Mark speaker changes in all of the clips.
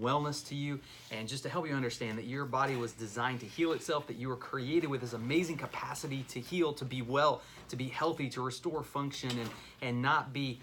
Speaker 1: wellness to you, and just to help you understand that your body was designed to heal itself, that you were created with this amazing capacity to heal, to be well, to be healthy, to restore function, and not be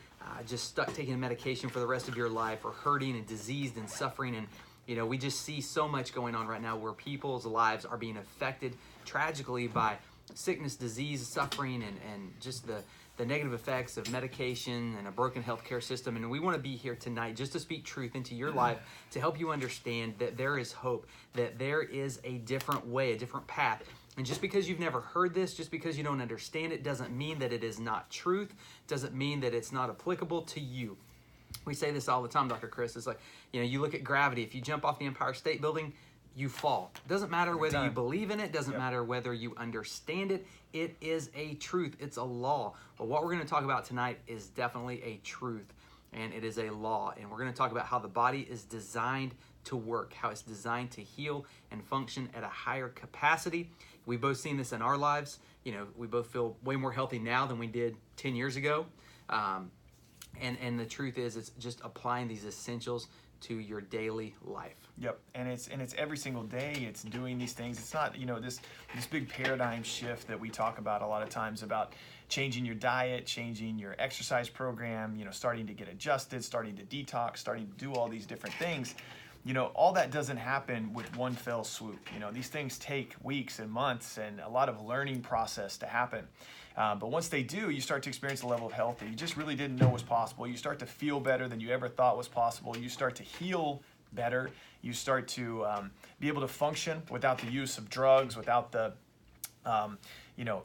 Speaker 1: just stuck taking medication for the rest of your life, or hurting and diseased and suffering. And we just see so much going on right now where people's lives are being affected tragically by sickness, disease, suffering, and just the negative effects of medication and a broken healthcare system. And we want to be here tonight just to speak truth into your life, to help you understand that there is hope, that there is a different way, a different path. And just because you've never heard this, just because you don't understand it, doesn't mean that it is not truth, doesn't mean that it's not applicable to you. We say this all the time, Dr. Chris. It's like, you look at gravity. If you jump off the Empire State Building, you fall. It doesn't matter whether you believe in it, doesn't matter whether you understand it. It is a truth. It's a law. But what we're going to talk about tonight is definitely a truth, and it is a law. And we're going to talk about how the body is designed to work, how it's designed to heal and function at a higher capacity. We've both seen this in our lives. We both feel way more healthy now than we did 10 years ago. And the truth is, it's just applying these essentials to your daily life.
Speaker 2: Yep, and it's every single day. It's doing these things. It's not this big paradigm shift that we talk about a lot of times about changing your diet, changing your exercise program. Starting to get adjusted, starting to detox, starting to do all these different things. All that doesn't happen with one fell swoop. These things take weeks and months and a lot of learning process to happen. But once they do, you start to experience a level of health that you just really didn't know was possible. You start to feel better than you ever thought was possible. You start to heal better. You start to be able to function without the use of drugs, without the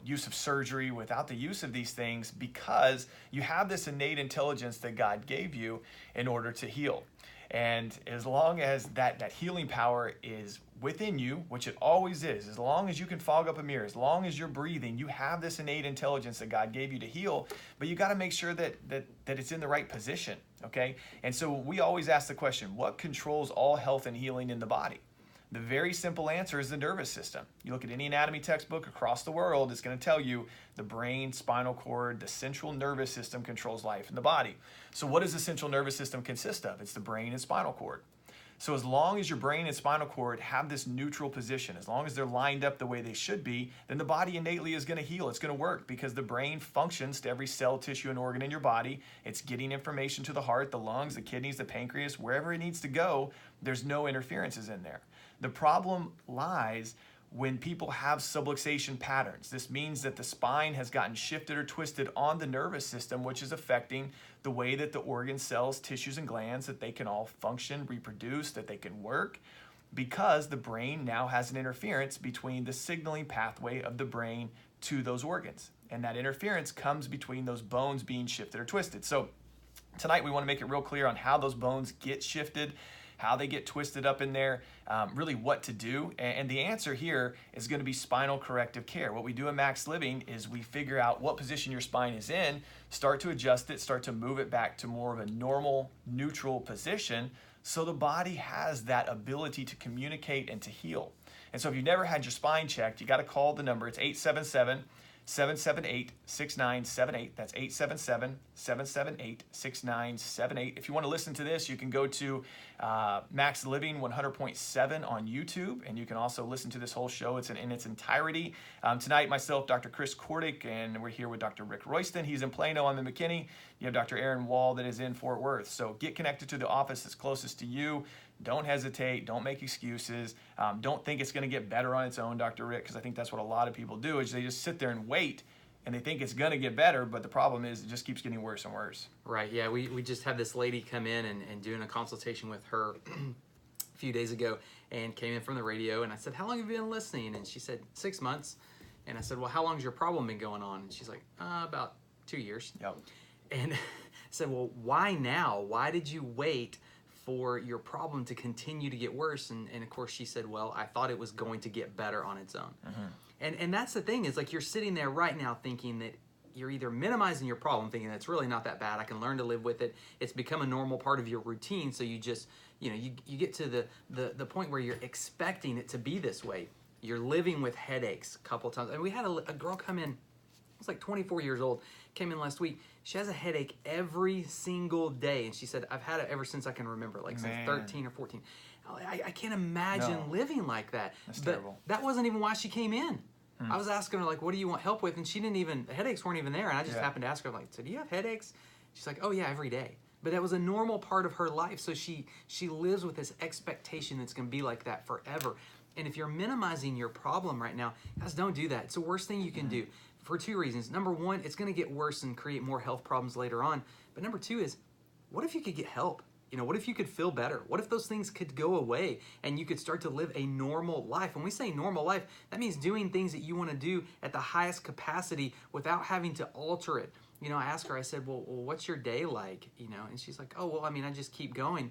Speaker 2: use of surgery, without the use of these things, because you have this innate intelligence that God gave you in order to heal. And as long as that healing power is within you, which it always is, as long as you can fog up a mirror, as long as you're breathing, you have this innate intelligence that God gave you to heal, but you got to make sure that it's in the right position, okay? And so we always ask the question, what controls all health and healing in the body? The very simple answer is the nervous system. You look at any anatomy textbook across the world, it's going to tell you the brain, spinal cord, the central nervous system controls life in the body. So what does the central nervous system consist of? It's the brain and spinal cord. So as long as your brain and spinal cord have this neutral position, as long as they're lined up the way they should be, then the body innately is going to heal. It's going to work because the brain functions to every cell, tissue, and organ in your body. It's getting information to the heart, the lungs, the kidneys, the pancreas, wherever it needs to go. There's no interferences in there. The problem lies when people have subluxation patterns. This means that the spine has gotten shifted or twisted on the nervous system, which is affecting the way that the organ cells, tissues, and glands, that they can all function, reproduce, that they can work, because the brain now has an interference between the signaling pathway of the brain to those organs. And that interference comes between those bones being shifted or twisted. So tonight we want to make it real clear on how those bones get shifted, how they get twisted up in there, really what to do. And the answer here is going to be spinal corrective care. What we do in Max Living is we figure out what position your spine is in, start to adjust it, start to move it back to more of a normal, neutral position, so the body has that ability to communicate and to heal. And so if you've never had your spine checked, you got to call the number. It's 877-778-6978. That's 877-778-6978. If you want to listen to this, you can go to Max Living 100.7 on YouTube, and you can also listen to this whole show. It's in its entirety. Tonight, myself, Dr. Chris Kordick, and we're here with Dr. Rick Royston. He's in Plano. I'm in McKinney. You have Dr. Aaron Wall that is in Fort Worth. So get connected to the office that's closest to you. Don't hesitate. Don't make excuses. Don't think it's going to get better on its own, Dr. Rick, because I think that's what a lot of people do, is they just sit there and wait, and they think it's going to get better, but the problem is it just keeps getting worse and worse.
Speaker 1: Right, yeah. We just had this lady come in and doing a consultation with her a few days ago, and came in from the radio, and I said, how long have you been listening? And she said, 6 months. And I said, well, how long has your problem been going on? And she's like, about 2 years.
Speaker 2: Yep.
Speaker 1: And I said, well, why now? Why did you wait for your problem to continue to get worse? And of course she said, well, I thought it was going to get better on its own. Mm-hmm. And that's the thing, is like, you're sitting there right now thinking that you're either minimizing your problem, thinking that's really not that bad, I can learn to live with it, it's become a normal part of your routine, so you just, you get to the point where you're expecting it to be this way. You're living with headaches a couple of times. And we had a girl come in was like 24 years old, came in last week. She has a headache every single day. And she said, I've had it ever since I can remember, like since 13 or 14. I can't imagine living like that.
Speaker 2: That's
Speaker 1: but
Speaker 2: terrible.
Speaker 1: that wasn't even why she came in. I was asking her, like, what do you want help with? And she didn't even, the headaches weren't even there. And I just happened to ask her, like, so do you have headaches? She's like, oh yeah, every day. But that was a normal part of her life. So she lives with this expectation that's going to be like that forever. And if you're minimizing your problem right now, guys, don't do that. It's the worst thing you can do for two reasons. Number one, it's going to get worse and create more health problems later on. But number two is, what if you could get help? You know, what if you could feel better? What if those things could go away and you could start to live a normal life? When we say normal life, that means doing things that you want to do at the highest capacity without having to alter it. You know, I asked her, I said, well, what's your day like? You know, and she's like, oh, well, I mean, I just keep going.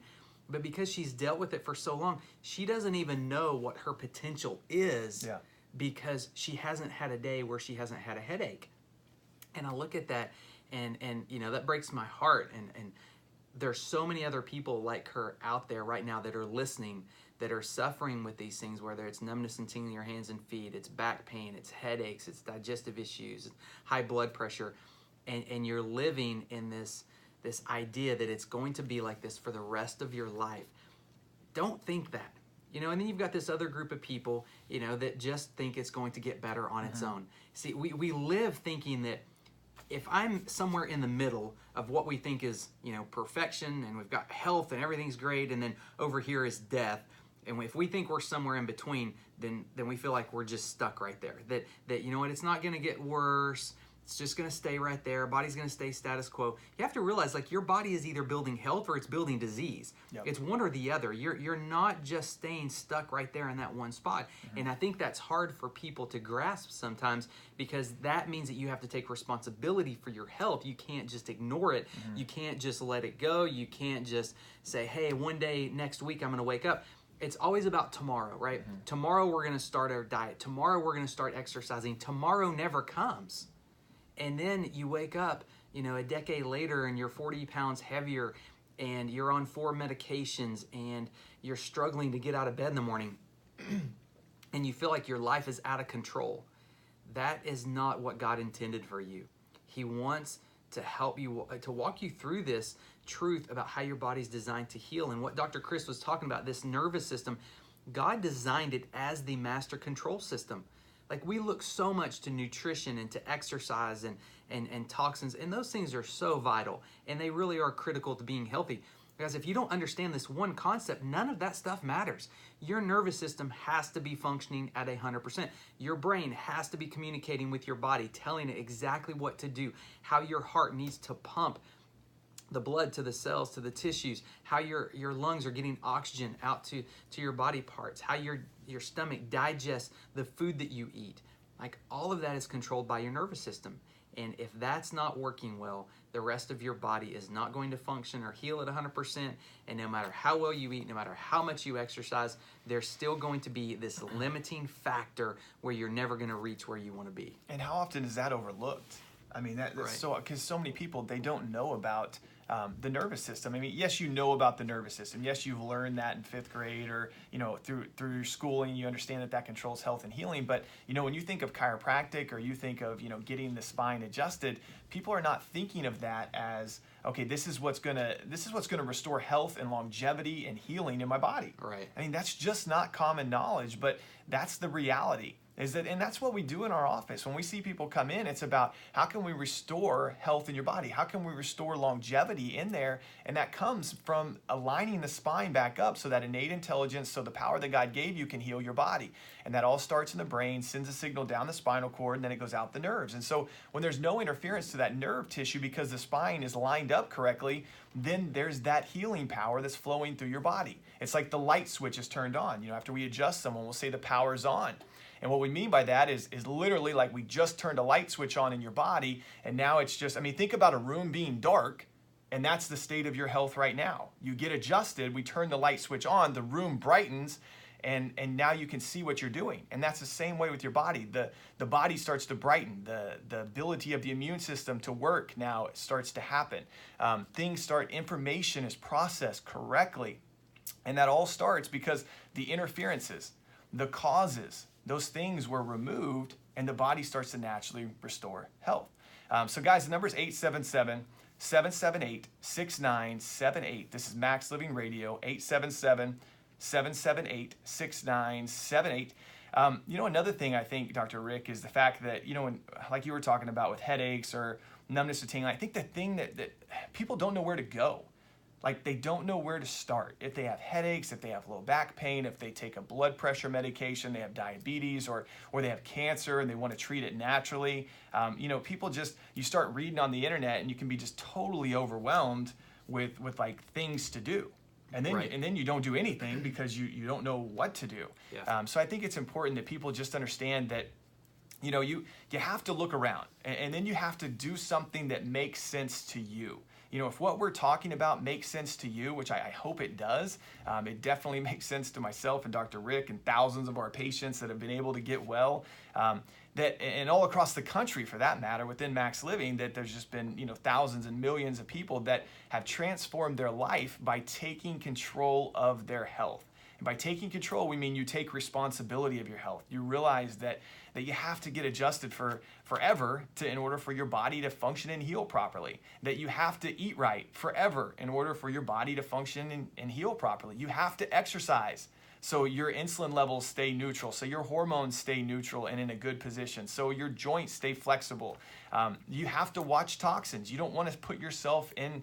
Speaker 1: But because she's dealt with it for so long, she doesn't even know what her potential is because she hasn't had a day where she hasn't had a headache. And I look at that and you know, that breaks my heart. And there's so many other people like her out there right now that are listening, that are suffering with these things, whether it's numbness and tingling in your hands and feet, it's back pain, it's headaches, it's digestive issues, high blood pressure, and you're living in this idea that it's going to be like this for the rest of your life. Don't think that. You know, and then you've got this other group of people, you know, that just think it's going to get better on its own. See, we live thinking that if I'm somewhere in the middle of what we think is, you know, perfection, and we've got health and everything's great, and then over here is death, and if we think we're somewhere in between, then we feel like we're just stuck right there. That you know what, it's not going to get worse. It's just going to stay right there. Body's going to stay status quo. You have to realize, like, your body is either building health or it's building disease. It's one or the other. You're not just staying stuck right there in that one spot. And I think that's hard for people to grasp sometimes, because that means that you have to take responsibility for your health. You can't just ignore it. You can't just let it go. You can't just say, hey, one day next week I'm going to wake up. It's always about tomorrow, right? Tomorrow we're going to start our diet. Tomorrow we're going to start exercising. Tomorrow never comes. And then you wake up, you know, a decade later and you're 40 pounds heavier and you're on 4 medications and you're struggling to get out of bed in the morning and you feel like your life is out of control. That is not what God intended for you. He wants to help you, to walk you through this truth about how your body's designed to heal. And what Dr. Chris was talking about, this nervous system, God designed it as the master control system. Like, we look so much to nutrition and to exercise and toxins, and those things are so vital, and they really are critical to being healthy. Because if you don't understand this one concept, none of that stuff matters. Your nervous system has to be functioning at 100%. Your brain has to be communicating with your body, telling it exactly what to do, how your heart needs to pump the blood to the cells, to the tissues, how your lungs are getting oxygen out to your body parts, how your stomach digests the food that you eat. Like, all of that is controlled by your nervous system. And if that's not working well, the rest of your body is not going to function or heal at 100%. And no matter how well you eat, no matter how much you exercise, there's still going to be this limiting factor where you're never going to reach where you want to be.
Speaker 2: And how often is that overlooked? I mean, that's right. So, because so many people, they don't know about the nervous system. I mean, yes, you know about the nervous system. Yes, you've learned that in 5th grade, or, you know, through your schooling, you understand that controls health and healing. But, you know, when you think of chiropractic, or you think of, you know, getting the spine adjusted, people are not thinking of that as, okay, this is what's gonna restore health and longevity and healing in my body.
Speaker 1: Right.
Speaker 2: I mean, that's just not common knowledge, but that's the reality. And that's what we do in our office. When we see people come in, it's about, how can we restore health in your body? How can we restore longevity in there? And that comes from aligning the spine back up, so that innate intelligence, so the power that God gave you, can heal your body. And that all starts in the brain, sends a signal down the spinal cord, and then it goes out the nerves. And so when there's no interference to that nerve tissue, because the spine is lined up correctly, then there's that healing power that's flowing through your body. It's like the light switch is turned on. You know, after we adjust someone, we'll say the power's on. And what we mean by that is literally like we just turned a light switch on in your body, and now it's just, I mean, think about a room being dark, and that's the state of your health right now. You get adjusted, we turn the light switch on, the room brightens, and now you can see what you're doing. And that's the same way with your body. The body starts to brighten. The ability of the immune system to work now starts to happen. Information is processed correctly. And that all starts because the interferences, the causes, those things were removed and the body starts to naturally restore health. So guys, the number is 877-778-6978. This is Max Living Radio, 877-778-6978. Another thing I think, Dr. Rick, is the fact that, like you were talking about with headaches or numbness or tingling, I think the thing that people don't know where to go. Like, they don't know where to start. If they have headaches, if they have low back pain, if they take a blood pressure medication, they have diabetes, or they have cancer and they want to treat it naturally. People you start reading on the internet and you can be just totally overwhelmed with like things to do. And then, and then you don't do anything because you don't know what to do. Yeah. So I think it's important that people just understand that, you have to look around, and then you have to do something that makes sense to you. If what we're talking about makes sense to you, which I hope it does, it definitely makes sense to myself and Dr. Rick and thousands of our patients that have been able to get well, and all across the country for that matter, within Max Living, that there's just been, thousands and millions of people that have transformed their life by taking control of their health. And by taking control, we mean you take responsibility of your health. You realize that you have to get adjusted forever in order for your body to function and heal properly. That you have to eat right forever in order for your body to function and heal properly. You have to exercise so your insulin levels stay neutral, so your hormones stay neutral and in a good position, so your joints stay flexible. You have to watch toxins. You don't want to put yourself in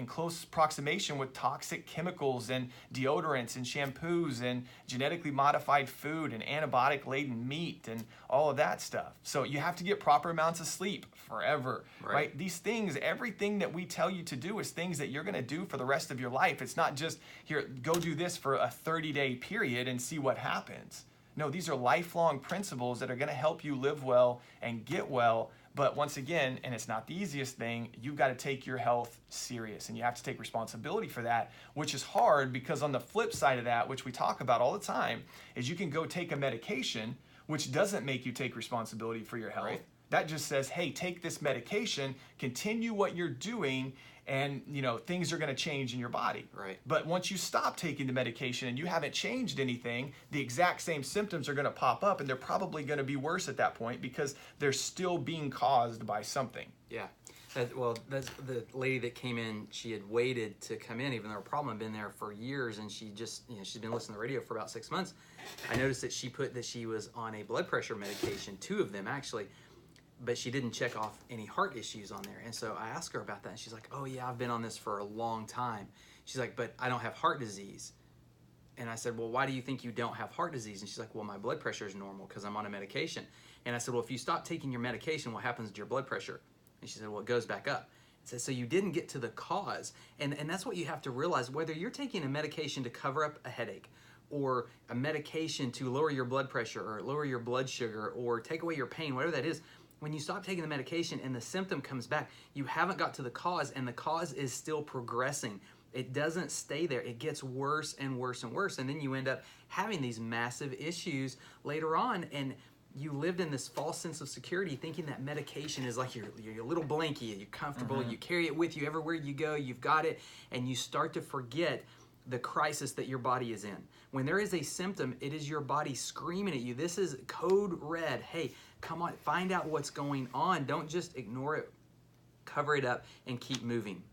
Speaker 2: close proximation with toxic chemicals and deodorants and shampoos and genetically modified food and antibiotic-laden meat and all of that stuff. So you have to get proper amounts of sleep forever, right? These things, everything that we tell you to do is things that you're going to do for the rest of your life. It's not just, here, go do this for a 30-day period and see what happens. No, these are lifelong principles that are going to help you live well and get well. But once again, and it's not the easiest thing, you've got to take your health serious, and you have to take responsibility for that, which is hard because on the flip side of that, which we talk about all the time, is you can go take a medication, which doesn't make you take responsibility for your health. Right. That just says, hey, take this medication, continue what you're doing, and things are going to change in your body. Right. But once you stop taking the medication and you haven't changed anything, the exact same symptoms are going to pop up, and they're probably going to be worse at that point because they're still being caused by something. Yeah.
Speaker 1: That's the lady that came in. She had waited to come in, even though her problem had been there for years, and she just, she's been listening to the radio for about 6 months. I noticed that she put that she was on a blood pressure medication, 2 of them actually, but she didn't check off any heart issues on there. And so I asked her about that, and she's like, oh yeah, I've been on this for a long time. She's like, but I don't have heart disease. And I said, well, why do you think you don't have heart disease? And she's like, well, my blood pressure is normal because I'm on a medication. And I said, well, if you stop taking your medication, what happens to your blood pressure? And she said, well, it goes back up. I said, so you didn't get to the cause. And that's what you have to realize, whether you're taking a medication to cover up a headache, or a medication to lower your blood pressure or lower your blood sugar or take away your pain, whatever that is, when you stop taking the medication and the symptom comes back, you haven't got to the cause, and the cause is still progressing. It doesn't stay there. It gets worse and worse and worse, and then you end up having these massive issues later on, and you lived in this false sense of security thinking that medication is like your little blankie. You're comfortable, you carry it with you everywhere you go, you've got it, and you start to forget the crisis that your body is in. When there is a symptom, it is your body screaming at you. This is code red. Hey, come on, find out what's going on. Don't just ignore it, cover it up, and keep moving,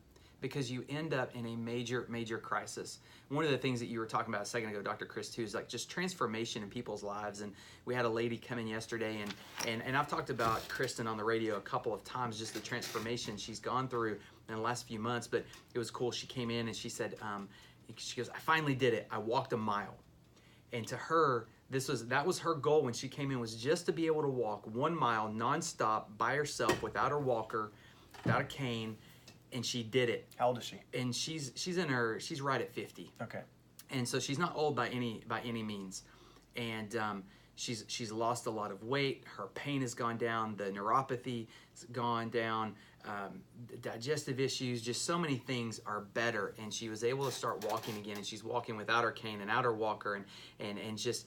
Speaker 1: because you end up in a major, major crisis. One of the things that you were talking about a second ago, Dr. Chris, too, is like just transformation in people's lives. And we had a lady come in yesterday, and I've talked about Kristen on the radio a couple of times, just the transformation she's gone through in the last few months. But it was cool. She came in and she said, she goes, I finally did it. I walked a mile. And to her, that was her goal when she came in, was just to be able to walk 1 mile nonstop by herself without her walker, without a cane, and she did it.
Speaker 2: How old is she?
Speaker 1: And she's right at 50.
Speaker 2: Okay.
Speaker 1: And so she's not old by any means. And she's lost a lot of weight. Her pain has gone down. The neuropathy has gone down. Digestive issues, just so many things are better. And she was able to start walking again. And she's walking without her cane and out her walker. And just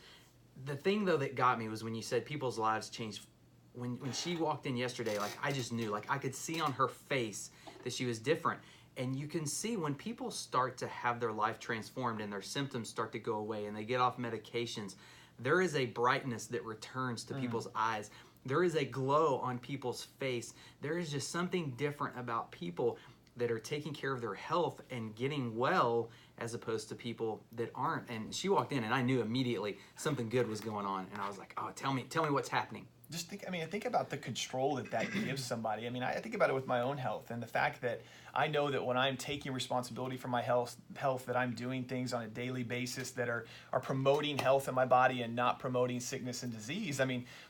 Speaker 1: the thing though that got me was when you said people's lives changed. When she walked in yesterday, like I just knew, like I could see on her face that she was different. And you can see when people start to have their life transformed and their symptoms start to go away and they get off medications, there is a brightness that returns to people's eyes. There is a glow on people's face. There is just something different about people that are taking care of their health and getting well, as opposed to people that aren't. And she walked in and I knew immediately something good was going on. And I was like, oh, tell me what's happening.
Speaker 2: Just think, I think about the control that gives somebody. I think about it with my own health, and the fact that I know that when I'm taking responsibility for my health, that I'm doing things on a daily basis that are promoting health in my body and not promoting sickness and disease.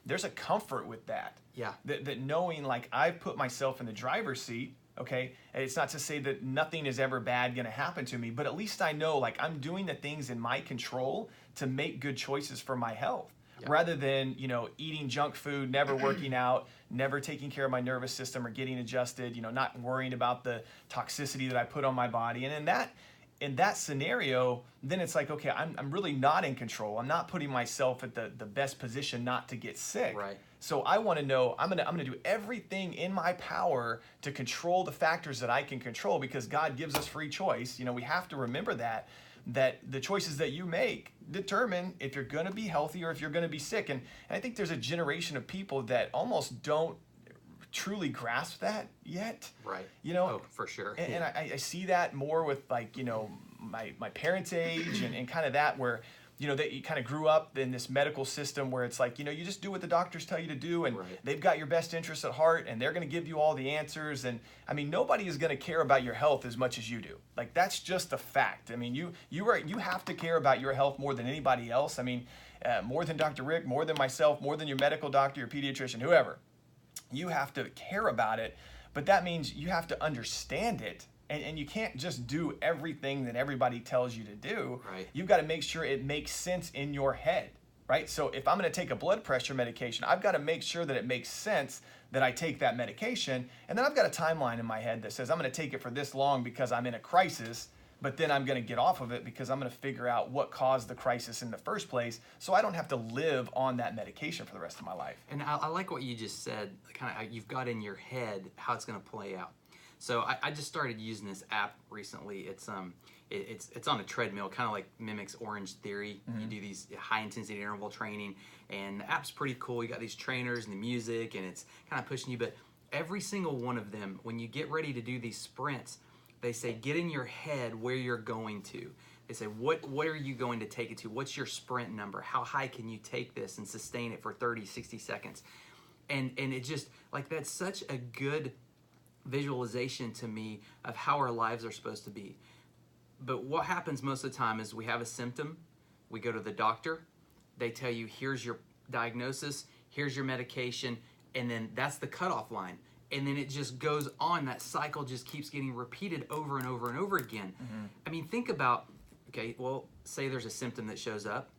Speaker 2: There's a comfort with that.
Speaker 1: Yeah.
Speaker 2: That knowing, like, I've put myself in the driver's seat. Okay, and it's not to say that nothing is ever bad going to happen to me, but at least I know, like, I'm doing the things in my control to make good choices for my health. Yep. Rather than, eating junk food, never working out, never taking care of my nervous system or getting adjusted, not worrying about the toxicity that I put on my body. And in that scenario, then it's like, okay, I'm really not in control. I'm not putting myself at the best position not to get sick.
Speaker 1: Right.
Speaker 2: So I want to know, I'm gonna do everything in my power to control the factors that I can control, because God gives us free choice. We have to remember that the choices that you make determine if you're going to be healthy or if you're going to be sick. And I think there's a generation of people that almost don't truly grasp that yet.
Speaker 1: Right.
Speaker 2: Oh,
Speaker 1: for sure.
Speaker 2: And I see that more with, like, my parents' age and kind of that, where they kind of grew up in this medical system where it's like, you just do what the doctors tell you to do, and
Speaker 1: right.
Speaker 2: They've got your best interests at heart, and they're going to give you all the answers. And nobody is going to care about your health as much as you do. Like, that's just a fact. You have to care about your health more than anybody else. More than Dr. Rick, more than myself, more than your medical doctor, your pediatrician, whoever. You have to care about it, but that means you have to understand it. And you can't just do everything that everybody tells you to do.
Speaker 1: Right.
Speaker 2: You've got to make sure it makes sense in your head, right? So if I'm going to take a blood pressure medication, I've got to make sure that it makes sense that I take that medication. And then I've got a timeline in my head that says I'm going to take it for this long because I'm in a crisis, but then I'm going to get off of it because I'm going to figure out what caused the crisis in the first place, so I don't have to live on that medication for the rest of my life.
Speaker 1: And I like what you just said, kind of you've got in your head how it's going to play out. So I just started using this app recently. It's on a treadmill, kind of like mimics Orange Theory. Mm-hmm. You do these high intensity interval training, and the app's pretty cool. You got these trainers and the music, and it's kind of pushing you. But every single one of them, when you get ready to do these sprints, they say get in your head where you're going to. They say what are you going to take it to? What's your sprint number? How high can you take this and sustain it for 30, 60 seconds? And it just, like, that's such a good visualization to me of how our lives are supposed to be. But what happens most of the time is we have a symptom, we go to the doctor, they tell you here's your diagnosis, here's your medication, and then that's the cutoff line. And then it just goes on, that cycle just keeps getting repeated over and over and over again. Mm-hmm. Think about, okay, well, say there's a symptom that shows up,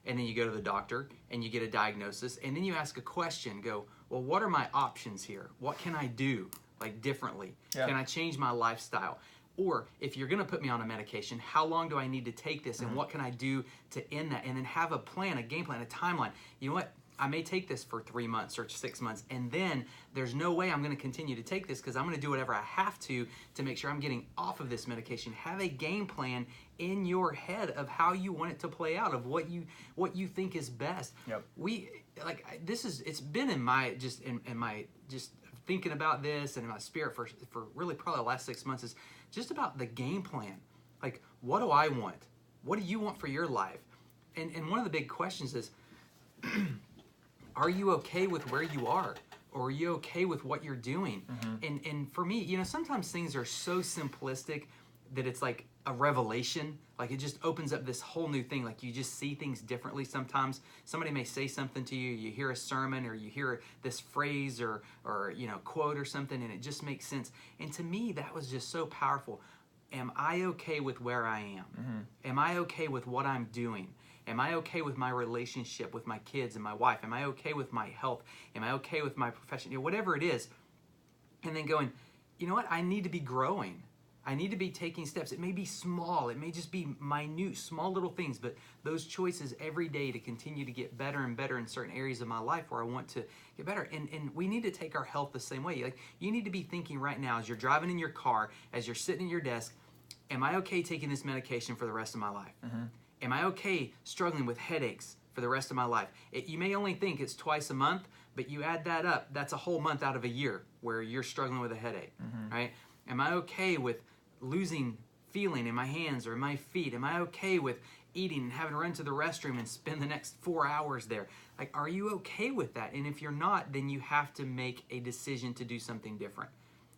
Speaker 1: and then you go to the doctor and you get a diagnosis, and then you ask a question, go, well, what are my options here? What can I do? Like, differently? Yeah. Can I change my lifestyle? Or if you're going to put me on a medication, how long do I need to take this, and what can I do to end that? And then have a plan, a game plan, a timeline. You know what? I may take this for 3 months or 6 months, and then there's no way I'm going to continue to take this because I'm going to do whatever I have to make sure I'm getting off of this medication. Have a game plan in your head of how you want it to play out, of what you think is best.
Speaker 2: Yep.
Speaker 1: It's been in my thinking about this and in my spirit for really probably the last 6 months, is just about the game plan. Like, what do I want? What do you want for your life? And one of the big questions is, are you okay with where you are? Or are you okay with what you're doing? Mm-hmm. And for me, sometimes things are so simplistic that it's like a revelation. Like, it just opens up this whole new thing. Like, you just see things differently sometimes. Somebody may say something to you, you hear a sermon, or you hear this phrase or quote or something, and it just makes sense. And to me, that was just so powerful. Am I okay with where I am? Mm-hmm. Am I okay with what I'm doing? Am I okay with my relationship with my kids and my wife? Am I okay with my health? Am I okay with my profession? Whatever it is. And then going, you know what? I need to be growing. I need to be taking steps. It may be small. It may just be minute, small little things, but those choices every day to continue to get better and better in certain areas of my life where I want to get better. And we need to take our health the same way. Like, you need to be thinking right now as you're driving in your car, as you're sitting at your desk, am I okay taking this medication for the rest of my life? Mm-hmm. Am I okay struggling with headaches, for the rest of my life. You may only think it's twice a month, but you add that up, that's a whole month out of a year where you're struggling with a headache, right? Am I okay with losing feeling in my hands or in my feet? Am I okay with eating and having to run to the restroom and spend the next 4 hours there? Like, are you okay with that? And if you're not, then you have to make a decision to do something different.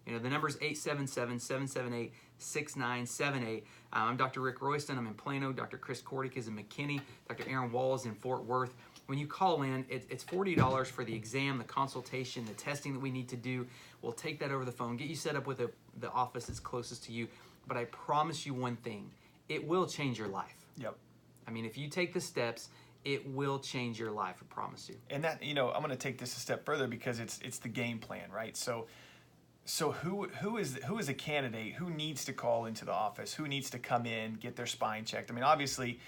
Speaker 1: You know, the number is 877-778-6978. I'm Dr. Rick Royston. I'm in Plano. Dr. Chris Kordick is in McKinney. Dr. Aaron Wall is in Fort Worth. When you call in, it's $40 for the exam, the consultation, the testing that we need to do. We'll take that over the phone, get you set up with the office that's closest to you. But I promise you one thing, it will change your life.
Speaker 2: Yep.
Speaker 1: I mean, if you take the steps, it will change your life, I promise you.
Speaker 2: And that, you know, I'm going to take this a step further because it's the game plan, right? So who is a candidate? Who needs to call into the office? Who needs to come in, get their spine checked? I mean, obviously,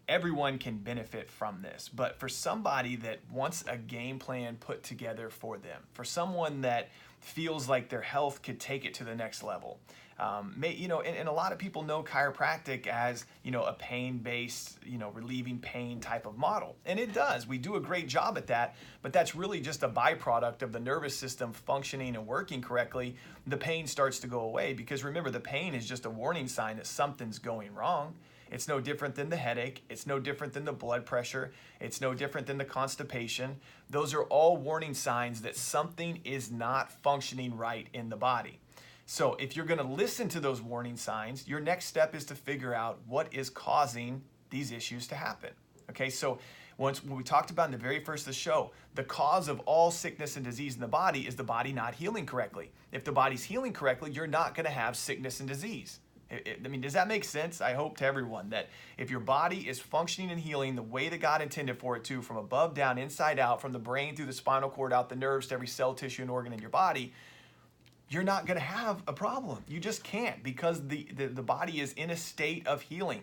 Speaker 2: everyone can benefit from this, but for somebody that wants a game plan put together for them, for someone that feels like their health could take it to the next level, you know, and a lot of people know chiropractic as, you know, a pain-based, you know, relieving pain type of model. And it does. We do a great job at that, but that's really just a byproduct of the nervous system functioning and working correctly. The pain starts to go away because remember, the pain is just a warning sign that something's going wrong. It's no different than the headache. It's no different than the blood pressure. It's no different than the constipation. Those are all warning signs that something is not functioning right in the body. So if you're going to listen to those warning signs, your next step is to figure out what is causing these issues to happen. Okay, so what we talked about in the very first of the show, the cause of all sickness and disease in the body is the body not healing correctly. If the body's healing correctly, you're not going to have sickness and disease. I mean, does that make sense? I hope to everyone that if your body is functioning and healing the way that God intended for it to, from above down, inside out, from the brain through the spinal cord, out the nerves to every cell, tissue, and organ in your body, you're not going to have a problem. You just can't because the body is in a state of healing.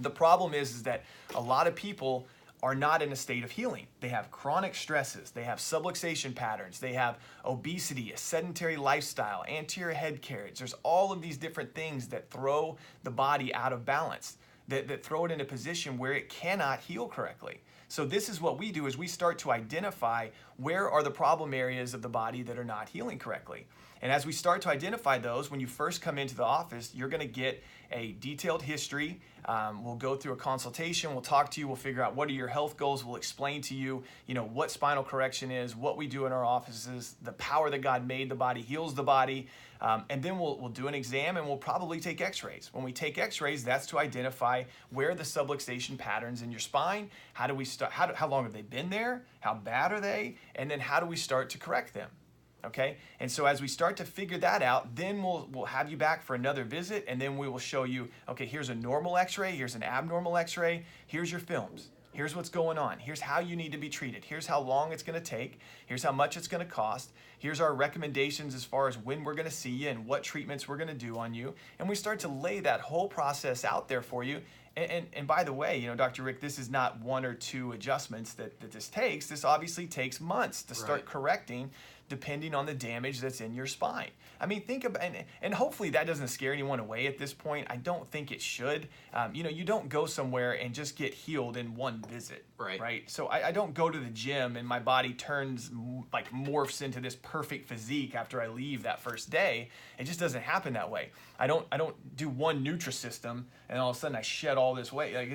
Speaker 2: The problem is that a lot of people are not in a state of healing. They have chronic stresses, they have subluxation patterns, they have obesity, a sedentary lifestyle, anterior head carriage. There's all of these different things that throw the body out of balance, that throw it in a position where it cannot heal correctly. So this is what we do is we start to identify where are the problem areas of the body that are not healing correctly. And as we start to identify those, when you first come into the office, you're going to get a detailed history. We'll go through a consultation. We'll talk to you. We'll figure out what are your health goals. We'll explain to you, you know, what spinal correction is, what we do in our offices, the power that God made the body, heals the body. And then we'll do an exam and we'll probably take x-rays. When we take x-rays, that's to identify where are the subluxation patterns in your spine. How do we start? How long have they been there? How bad are they? And then how do we start to correct them? Okay, and so as we start to figure that out, then we'll have you back for another visit, and then we will show you, okay, here's a normal x-ray, here's an abnormal x-ray, here's your films, here's what's going on, here's how you need to be treated, here's how long it's going to take, here's how much it's going to cost, here's our recommendations as far as when we're going to see you and what treatments we're going to do on you, and we start to lay that whole process out there for you. And by the way, you know, Dr. Rick, this is not one or two adjustments that this takes. This obviously takes months to start correcting depending on the damage that's in your spine. I mean, think about, and hopefully that doesn't scare anyone away at this point. I don't think it should. You know, you don't go somewhere and just get healed in one visit, right? So I don't go to the gym and my body turns, like morphs into this perfect physique after I leave that first day. It just doesn't happen that way. I don't do one Nutrisystem and all of a sudden I shed all this weight. Like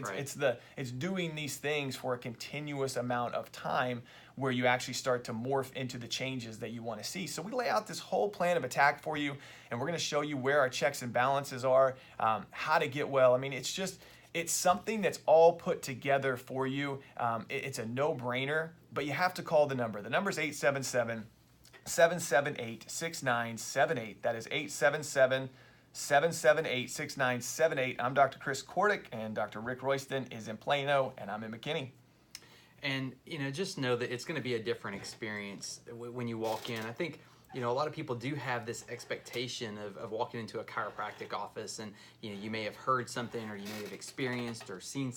Speaker 2: it's doing these things for a continuous amount of time where you actually start to morph into the changes that you want to see. So we lay out this whole plan of attack for you, and we're going to show you where our checks and balances are, how to get well. I mean, it's something that's all put together for you. It's a no-brainer, but you have to call the number. The number is 877-778-6978. That is 877-778-6978. I'm Dr. Chris Kordick, and Dr. Rick Royston is in Plano, and I'm in McKinney.
Speaker 1: And, you know, just know that it's going to be a different experience when you walk in. I think, you know, a lot of people do have this expectation of walking into a chiropractic office and, you know, you may have heard something or you may have experienced or seen something